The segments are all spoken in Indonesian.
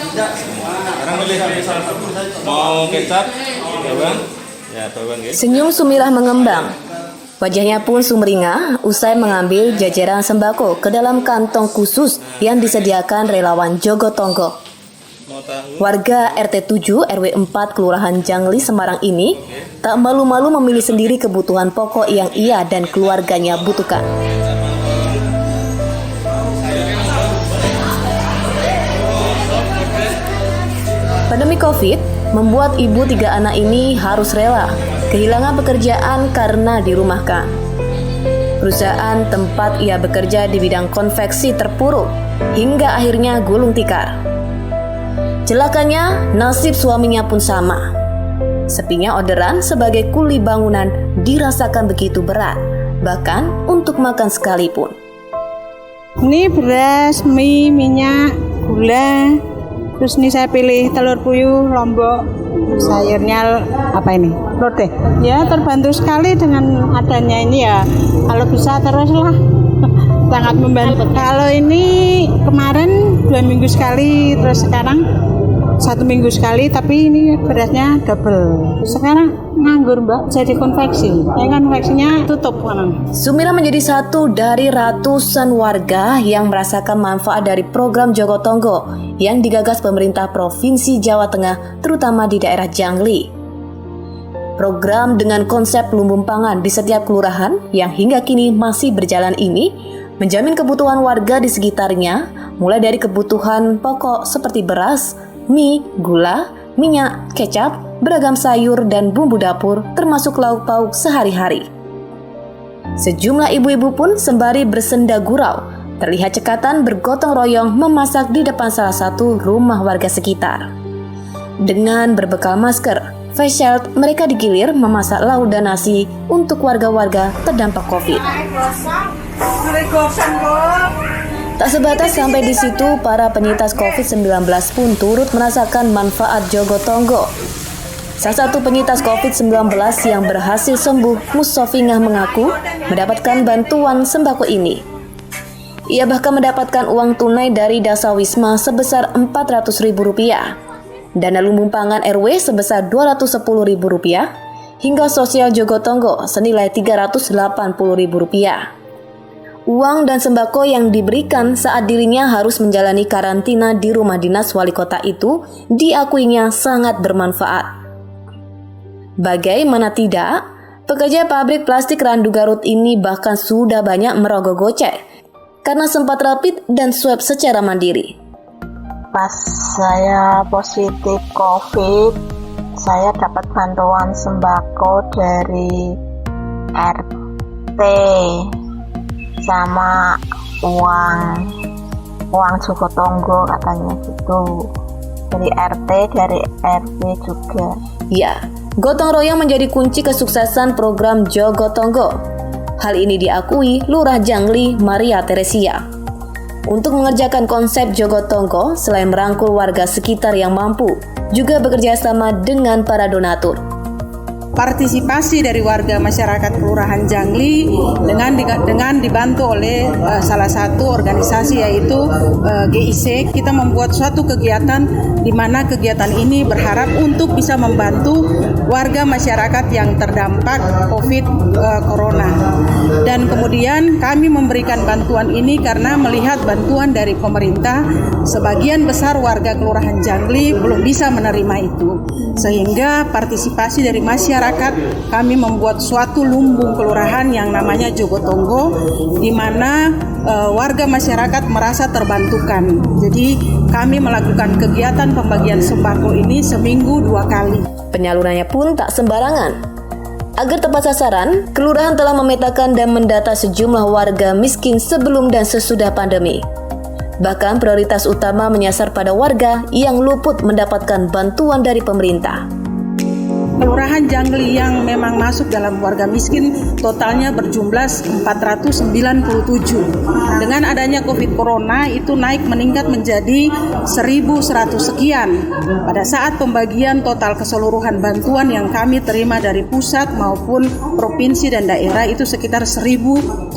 Sekarang pilih mau kecap, bawang, ya bawang ya. Senyum Sumirah mengembang. Wajahnya pun sumringah usai mengambil jajaran sembako ke dalam kantong khusus yang disediakan relawan Jogotongo. Warga RT 7 RW 4 Kelurahan Jangli Semarang ini tak malu-malu memilih sendiri kebutuhan pokok yang ia dan keluarganya butuhkan. Pandemi COVID membuat ibu 3 anak ini harus rela kehilangan pekerjaan karena dirumahkan. Perusahaan tempat ia bekerja di bidang konveksi terpuruk hingga akhirnya gulung tikar. Celakanya, nasib suaminya pun sama. Sepinya orderan sebagai kuli bangunan dirasakan begitu berat, bahkan untuk makan sekalipun. Ini beras, mie, minyak, gula. Terus ini saya pilih telur puyuh, lombok, sayurnya apa ini? Lodeh. Ya terbantu sekali dengan adanya ini ya. Kalau bisa terus lah, sangat membantu. Kalau ini kemarin 2 minggu sekali, terus sekarang 1 minggu sekali, tapi ini berasnya double. Sekarang nganggur mbak, jadi konveksi. Yang konveksinya tutup kan. Sumirah menjadi satu dari ratusan warga yang merasakan manfaat dari program Jogotongo yang digagas pemerintah Provinsi Jawa Tengah, terutama di daerah Jangli. Program dengan konsep lumbung pangan di setiap kelurahan yang hingga kini masih berjalan ini menjamin kebutuhan warga di sekitarnya, mulai dari kebutuhan pokok seperti beras, mie, gula, minyak, kecap, beragam sayur dan bumbu dapur termasuk lauk pauk sehari-hari. Sejumlah ibu-ibu pun sembari bersenda gurau, terlihat cekatan bergotong royong memasak di depan salah satu rumah warga sekitar. Dengan berbekal masker, face shield, mereka digilir memasak lauk dan nasi untuk warga-warga terdampak COVID. Tak sebatas sampai di situ, para penyintas COVID-19 pun turut merasakan manfaat Jogotongo. Salah satu penyintas COVID-19 yang berhasil sembuh, Musofingah, mengaku mendapatkan bantuan sembako ini. Ia bahkan mendapatkan uang tunai dari Dasawisma sebesar Rp400.000, dana lumbung pangan RW sebesar Rp210.000, hingga sosial Jogotongo senilai Rp380.000. Uang dan sembako yang diberikan saat dirinya harus menjalani karantina di rumah dinas wali kota itu diakuinya sangat bermanfaat. Bagaimana tidak, pekerja pabrik plastik Randu Garut ini bahkan sudah banyak merogoh gocek karena sempat rapid dan swab secara mandiri. Pas saya positif COVID, saya dapat bantuan sembako dari RT sama uang Jogotongo katanya gitu, dari RT, dari RW juga. Ya, gotong royong menjadi kunci kesuksesan program Jogotongo. Hal ini diakui Lurah Jangli Maria Teresia. Untuk mengerjakan konsep Jogotongo, selain merangkul warga sekitar yang mampu, juga bekerja sama dengan para donatur. Partisipasi dari warga masyarakat Kelurahan Jangli dengan dibantu oleh salah satu organisasi yaitu GIC, kita membuat suatu kegiatan di mana kegiatan ini berharap untuk bisa membantu warga masyarakat yang terdampak COVID Corona. Dan kemudian kami memberikan bantuan ini karena melihat bantuan dari pemerintah, sebagian besar warga Kelurahan Jangli belum bisa menerima itu. Sehingga partisipasi dari masyarakat, kami membuat suatu lumbung kelurahan yang namanya Jogotongo, di mana warga masyarakat merasa terbantukan. Jadi kami melakukan kegiatan pembagian sembako ini seminggu 2 kali. Penyalurannya pun tak sembarangan. Agar tepat sasaran, kelurahan telah memetakan dan mendata sejumlah warga miskin sebelum dan sesudah pandemi. Bahkan prioritas utama menyasar pada warga yang luput mendapatkan bantuan dari pemerintah. Kelurahan Jangli yang memang masuk dalam warga miskin totalnya berjumlah 497. Dengan adanya COVID Corona itu meningkat menjadi 1.100 sekian. Pada saat pembagian total keseluruhan bantuan yang kami terima dari pusat maupun provinsi dan daerah itu sekitar 1.700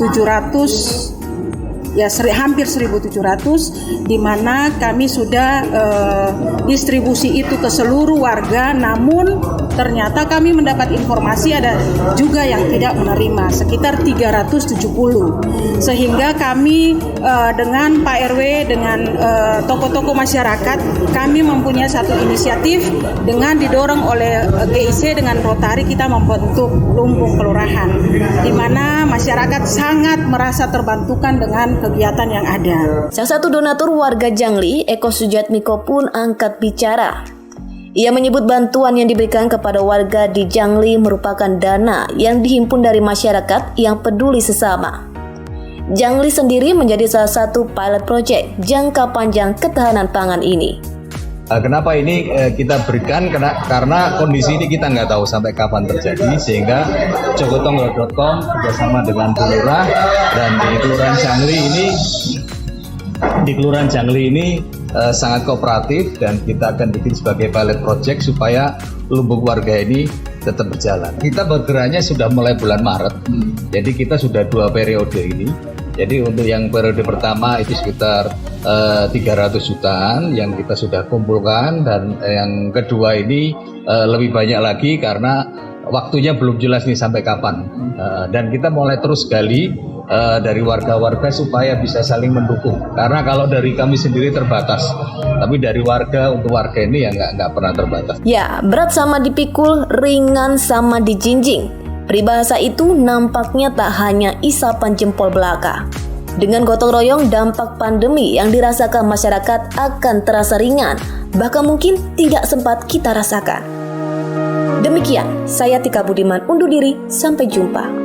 ya hampir 1.700, di mana kami sudah distribusi itu ke seluruh warga. Namun ternyata kami mendapat informasi ada juga yang tidak menerima, sekitar 370. Sehingga kami dengan Pak RW, dengan tokoh-tokoh masyarakat, kami mempunyai satu inisiatif dengan didorong oleh GIC dengan Rotary, kita membentuk lumbung kelurahan, di mana masyarakat sangat merasa terbantukan dengan kegiatan yang ada. Salah satu donatur warga Jangli, Eko Sujatmiko pun angkat bicara. Ia menyebut bantuan yang diberikan kepada warga di Jangli merupakan dana yang dihimpun dari masyarakat yang peduli sesama. Jangli sendiri menjadi salah satu pilot project jangka panjang ketahanan pangan ini. Kenapa ini kita berikan? Karena kondisi ini kita nggak tahu sampai kapan terjadi, sehingga jogotonggo.com bersama dengan Bu Lurah dan di Kelurahan Jangli ini sangat kooperatif, dan kita akan bikin sebagai pilot project supaya lumbung warga ini tetap berjalan. Kita bergeraknya sudah mulai bulan Maret, jadi kita sudah 2 periode ini. Jadi untuk yang periode pertama itu sekitar 300 jutaan yang kita sudah kumpulkan, dan yang kedua ini lebih banyak lagi karena waktunya belum jelas nih sampai kapan. Dan kita mulai terus gali dari warga-warga supaya bisa saling mendukung. Karena kalau dari kami sendiri terbatas, tapi dari warga untuk warga ini ya nggak pernah terbatas. Ya, berat sama dipikul, ringan sama dijinjing. Peribahasa itu nampaknya tak hanya isapan jempol belaka. Dengan gotong royong, dampak pandemi yang dirasakan masyarakat akan terasa ringan, bahkan mungkin tidak sempat kita rasakan. Demikian, saya Tika Budiman undur diri, sampai jumpa.